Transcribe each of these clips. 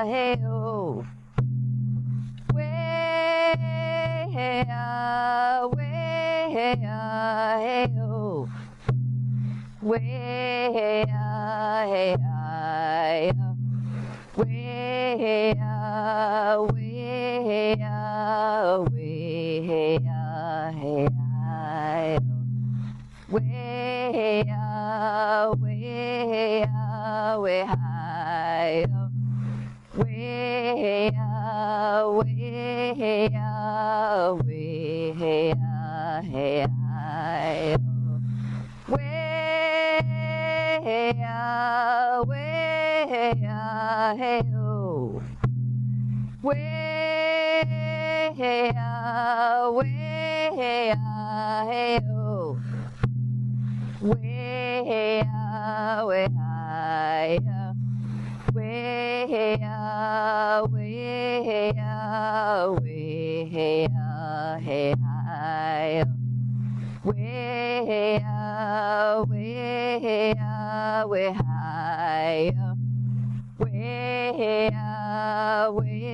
hey, oh. Way, hey, oh. Way, hey, hey, way, way, way, hey, way, way, way, high. Way, way, way, hey, way, way, hey, oh. Way, way, hey, oh. Way, way, way, way, hey, way, way, way, high. Way, way, way,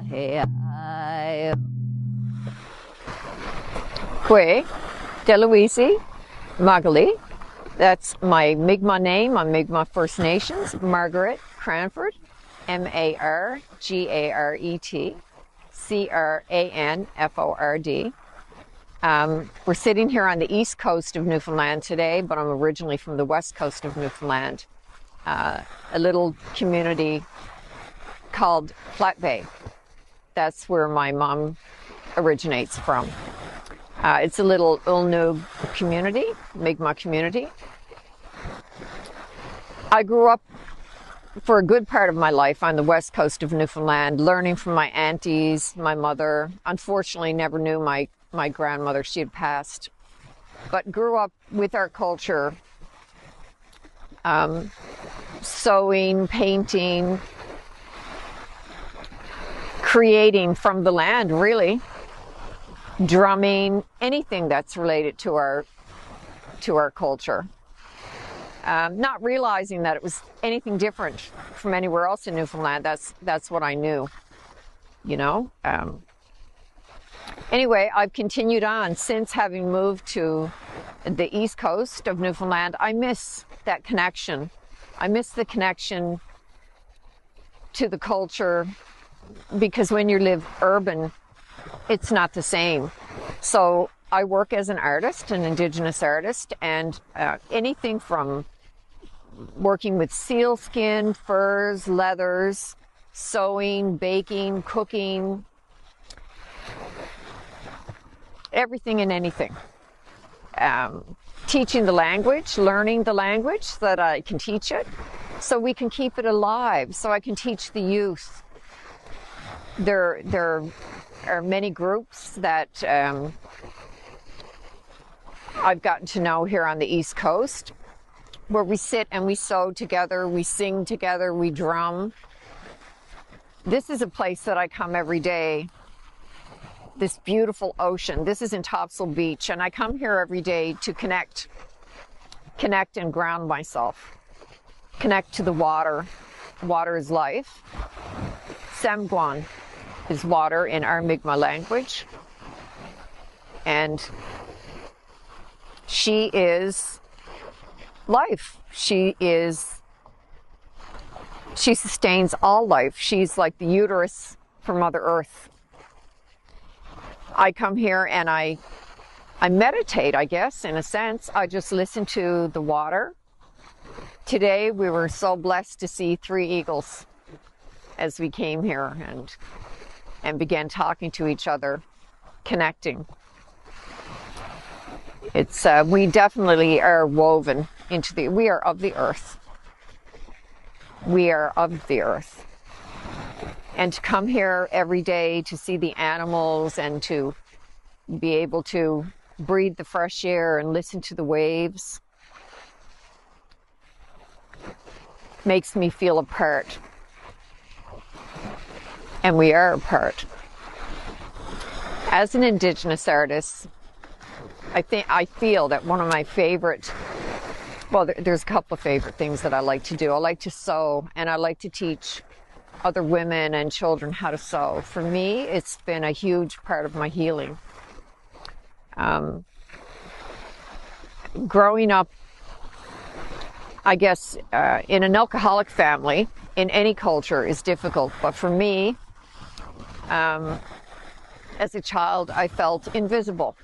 hey, Kwe, Deluisi, Magali. That's my Mi'kmaq name on Mi'kmaq First Nations. Margaret, Cranford, Margaret, Cranford. We're sitting here on the east coast of Newfoundland today, but I'm originally from the west coast of Newfoundland, a little community called Flat Bay. That's where my mom originates from. It's a little Ulnu community, Mi'kmaq community. I grew up for a good part of my life on the west coast of Newfoundland, learning from my aunties, my mother. Unfortunately, never knew my grandmother. She had passed, but grew up with our culture, sewing, painting, creating from the land, really, drumming, anything that's related to our culture. Not realizing that it was anything different from anywhere else in Newfoundland. That's what I knew, you know. Anyway, I've continued on since having moved to the east coast of Newfoundland. I miss that connection. I miss the connection to the culture, because when you live urban, it's not the same. So I work as an artist, an Indigenous artist, and anything from working with sealskin, furs, leathers, sewing, baking, cooking, everything and anything. Teaching the language, learning the language so that I can teach it, so we can keep it alive, so I can teach the youth. There are many groups that I've gotten to know here on the East Coast, where we sit and we sew together, we sing together, we drum. This is a place that I come every day. This beautiful ocean. This is in Topsail Beach, and I come here every day to connect and ground myself. Connect to the water. Water is life. Samguan is water in our Mi'kmaq language. And she is life. She sustains all life. She's like the uterus for Mother Earth. I come here and I meditate, I guess, in a sense. I just listen to the water. Today we were so blessed to see 3 eagles as we came here and began talking to each other, connecting. It's we definitely are woven into we are of the earth. We are of the earth. And to come here every day to see the animals and to be able to breathe the fresh air and listen to the waves makes me feel a part. And we are a part. As an Indigenous artist, I feel that one of my favorite Well, there's a couple of favorite things that I like to do. I like to sew, and I like to teach other women and children how to sew. For me, it's been a huge part of my healing. Growing up, I guess, in an alcoholic family, in any culture, is difficult. But for me, as a child, I felt invisible.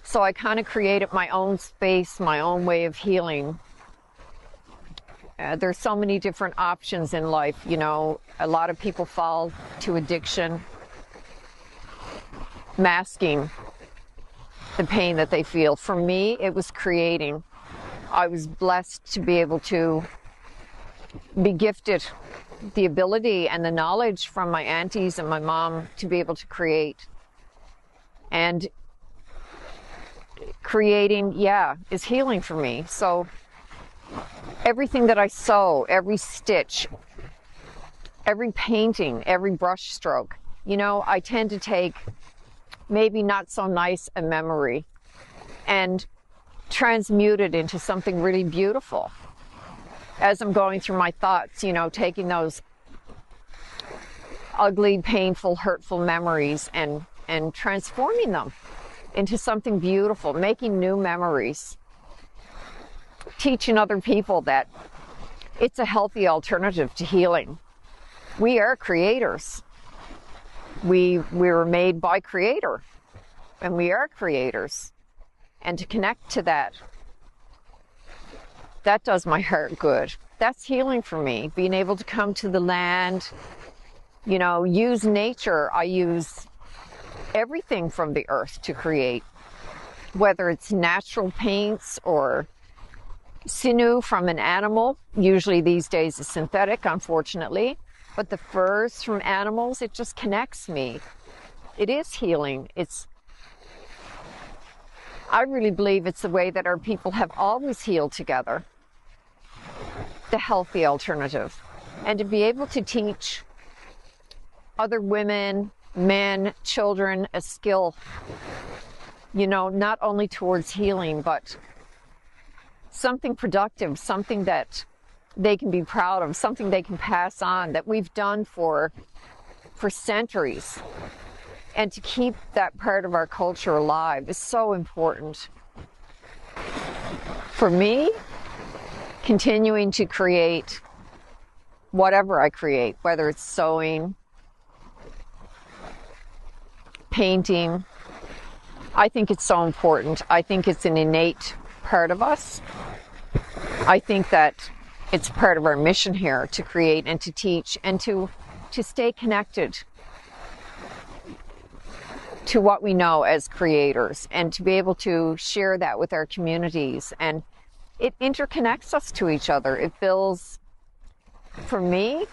So I kind of created my own space, my own way of healing. There's so many different options in life. You know, a lot of people fall to addiction, masking the pain that they feel. For me, it was creating. I was blessed to be able to be gifted the ability and the knowledge from my aunties and my mom to be able to create. And creating, is healing for me. So everything that I sew, every stitch, every painting, every brush stroke, you know, I tend to take maybe not so nice a memory and transmute it into something really beautiful. As I'm going through my thoughts, you know, taking those ugly, painful, hurtful memories and transforming them into something beautiful, making new memories, teaching other people that it's a healthy alternative to healing. We are creators. We were made by Creator, and we are creators. And to connect to that does my heart good. That's healing for me, being able to come to the land, you know, use nature. I use everything from the earth to create, whether it's natural paints or sinew from an animal. Usually these days is synthetic, unfortunately, but the furs from animals, it just connects me. It is healing. I really believe it's the way that our people have always healed together, the healthy alternative. And to be able to teach other women, men, children a skill, you know, not only towards healing, but something productive, something that they can be proud of, something they can pass on, that we've done for centuries. And to keep that part of our culture alive is so important. For me, continuing to create whatever I create, whether it's sewing, painting, I think it's so important. I think it's an innate part of us. I think that it's part of our mission here to create and to teach and to stay connected to what we know as creators, and to be able to share that with our communities. And it interconnects us to each other. It builds, for me,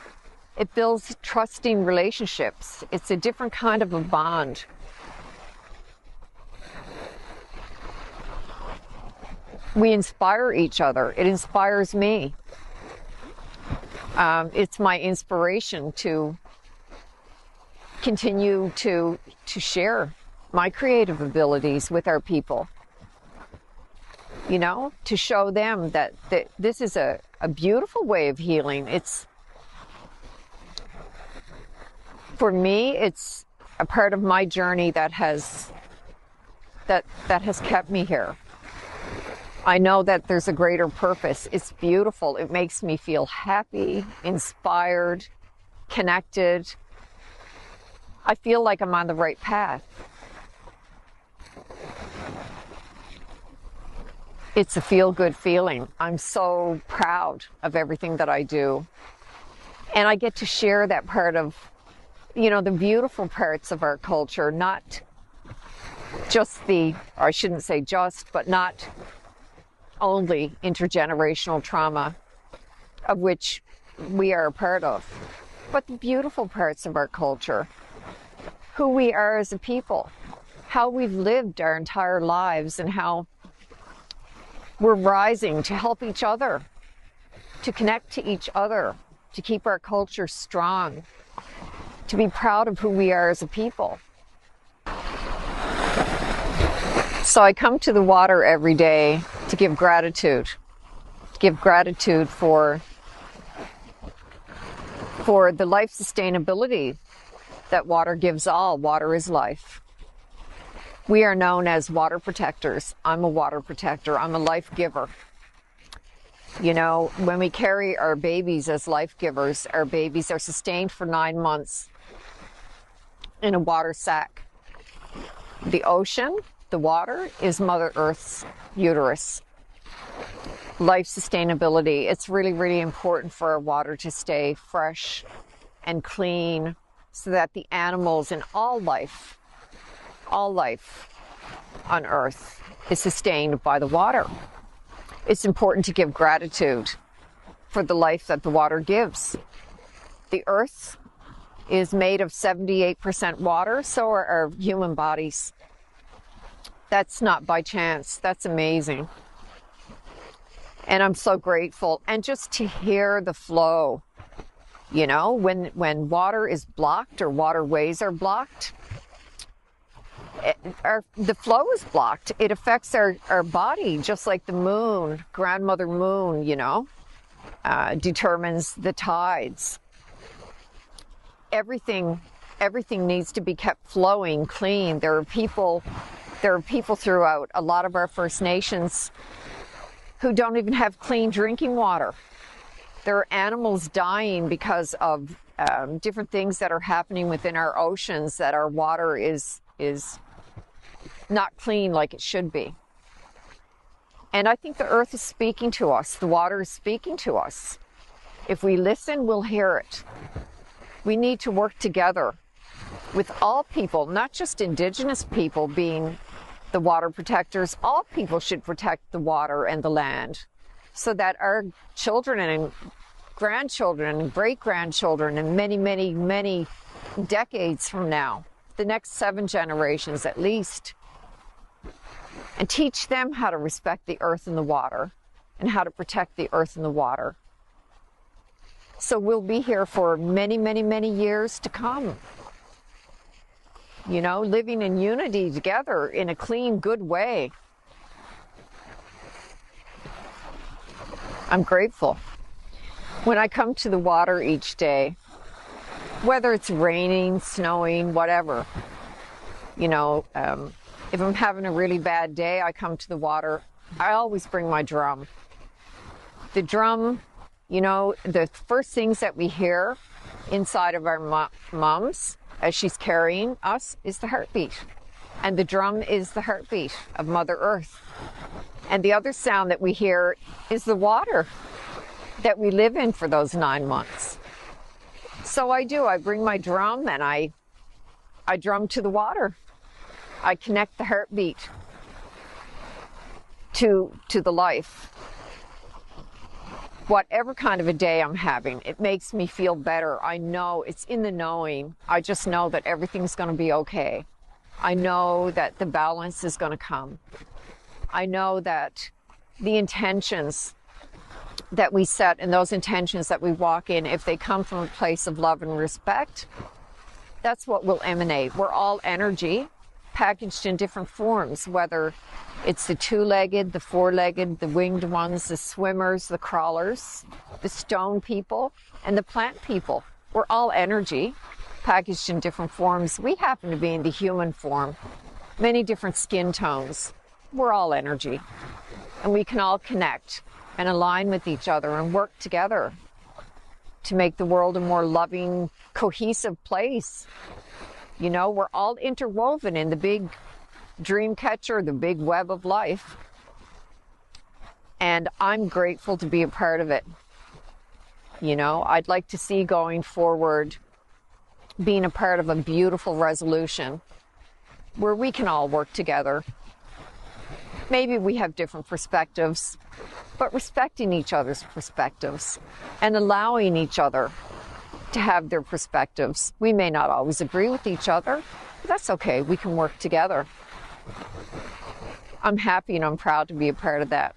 it builds trusting relationships. It's a different kind of a bond. We inspire each other. It inspires me. It's my inspiration to continue to share my creative abilities with our people. You know, to show them that this is a beautiful way of healing. For me, it's a part of my journey that has kept me here. I know that there's a greater purpose. It's beautiful. It makes me feel happy, inspired, connected. I feel like I'm on the right path. It's a feel-good feeling. I'm so proud of everything that I do. And I get to share that part of, you know, the beautiful parts of our culture, not just or I shouldn't say just, but not only intergenerational trauma, of which we are a part of, but the beautiful parts of our culture, who we are as a people, how we've lived our entire lives, and how we're rising to help each other, to connect to each other, to keep our culture strong, to be proud of who we are as a people. So I come to the water every day to give gratitude give gratitude for the life sustainability that water gives all. Water is life. We are known as water protectors. I'm a water protector. I'm a life giver. You know, when we carry our babies as life givers, our babies are sustained for 9 months in a water sack. The ocean, the water, is Mother Earth's uterus. Life sustainability. It's really, really important for our water to stay fresh and clean so that the animals and all life on Earth is sustained by the water. It's important to give gratitude for the life that the water gives. The Earth is made of 78% water, so are our human bodies. That's not by chance. That's amazing. And I'm so grateful. And just to hear the flow, you know, when water is blocked or waterways are blocked, the flow is blocked. It affects our body, just like the moon, grandmother moon, you know, determines the tides. Everything needs to be kept flowing clean. There are people throughout a lot of our First Nations who don't even have clean drinking water. There are animals dying because of different things that are happening within our oceans, that our water is not clean like it should be. And I think the earth is speaking to us. The water is speaking to us. If we listen, we'll hear it. We need to work together with all people, not just Indigenous people being the water protectors. All people should protect the water and the land so that our children and grandchildren and great-grandchildren and many, many, many decades from now, the next 7 generations at least, and teach them how to respect the earth and the water and how to protect the earth and the water. So we'll be here for many, many, many years to come. You know, living in unity together in a clean, good way. I'm grateful. When I come to the water each day, whether it's raining, snowing, whatever, you know, if I'm having a really bad day, I come to the water. I always bring my drum. The drum, you know, the first things that we hear inside of our mums as she's carrying us is the heartbeat. And the drum is the heartbeat of Mother Earth. And the other sound that we hear is the water that we live in for those 9 months. So I bring my drum and I drum to the water. I connect the heartbeat to the life. Whatever kind of a day I'm having, it makes me feel better. I know, it's in the knowing. I just know that everything's going to be okay. I know that the balance is going to come. I know that the intentions that we set and those intentions that we walk in, if they come from a place of love and respect, that's what will emanate. We're all energy packaged in different forms, whether it's the 2-legged, the 4-legged, the winged ones, the swimmers, the crawlers, the stone people, and the plant people. We're all energy packaged in different forms. We happen to be in the human form, many different skin tones. We're all energy, and we can all connect and align with each other and work together to make the world a more loving, cohesive place. You know, we're all interwoven in the big dream catcher, the big web of life. And I'm grateful to be a part of it. You know, I'd like to see going forward being a part of a beautiful resolution where we can all work together. Maybe we have different perspectives, but respecting each other's perspectives and allowing each other to have their perspectives. We may not always agree with each other, but that's okay. We can work together. I'm happy and I'm proud to be a part of that.